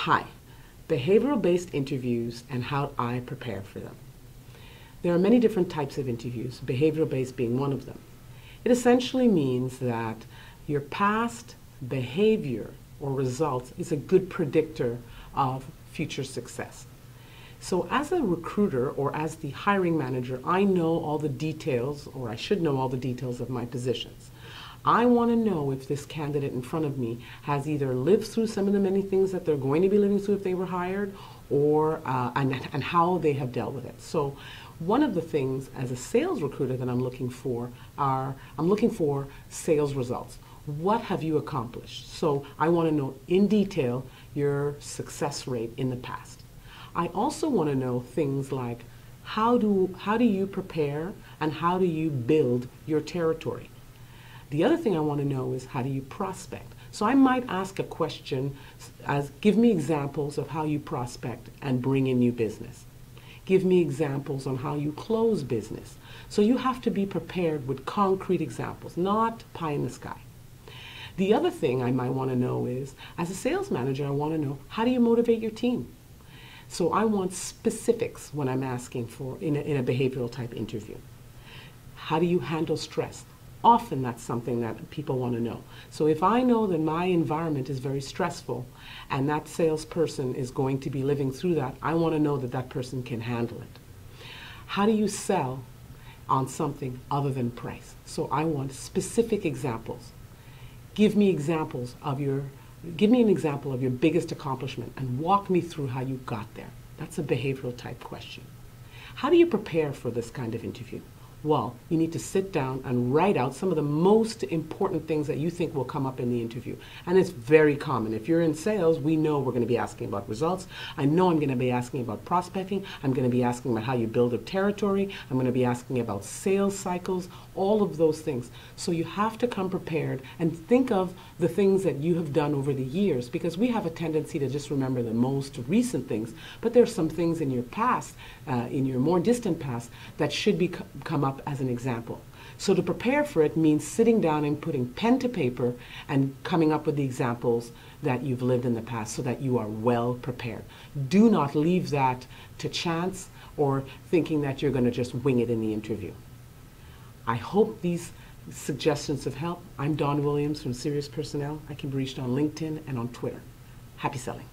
Hi, behavioral-based interviews and how I prepare for them. There are many different types of interviews, behavioral-based being one of them. It essentially means that your past behavior or results is a good predictor of future success. So as a recruiter or as the hiring manager, I know all the details, or I should know all the details of my positions. I want to know if this candidate in front of me has either lived through some of the many things that they're going to be living through if they were hired, or and how they have dealt with it. So one of the things as a sales recruiter that I'm looking for sales results. What have you accomplished? So I want to know in detail your success rate in the past. I also want to know things like how do you prepare and how do you build your territory? The other thing I want to know is how do you prospect? So I might ask a question as, give me examples of how you prospect and bring in new business. Give me examples on how you close business. So you have to be prepared with concrete examples, not pie in the sky. The other thing I might want to know is, as a sales manager, I want to know, how do you motivate your team? So I want specifics when I'm asking for, in a behavioral type interview. How do you handle stress? Often that's something that people want to know. So if I know that my environment is very stressful and that salesperson is going to be living through that, I want to know that that person can handle it. How do you sell on something other than price? So I want specific examples. Give me an example of your biggest accomplishment and walk me through how you got there. That's a behavioral type question. How do you prepare for this kind of interview? Well, you need to sit down and write out some of the most important things that you think will come up in the interview. And it's very common. If you're in sales, we know we're going to be asking about results. I know I'm going to be asking about prospecting. I'm going to be asking about how you build a territory. I'm going to be asking about sales cycles, all of those things. So you have to come prepared and think of the things that you have done over the years, because we have a tendency to just remember the most recent things. But there's some things in your past, in your more distant past, that should come up as an example. So to prepare for it means sitting down and putting pen to paper and coming up with the examples that you've lived in the past so that you are well prepared. Do not leave that to chance or thinking that you're going to just wing it in the interview. I hope these suggestions have helped. I'm Dawn Williams from Sirius Personnel. I can be reached on LinkedIn and on Twitter. Happy selling.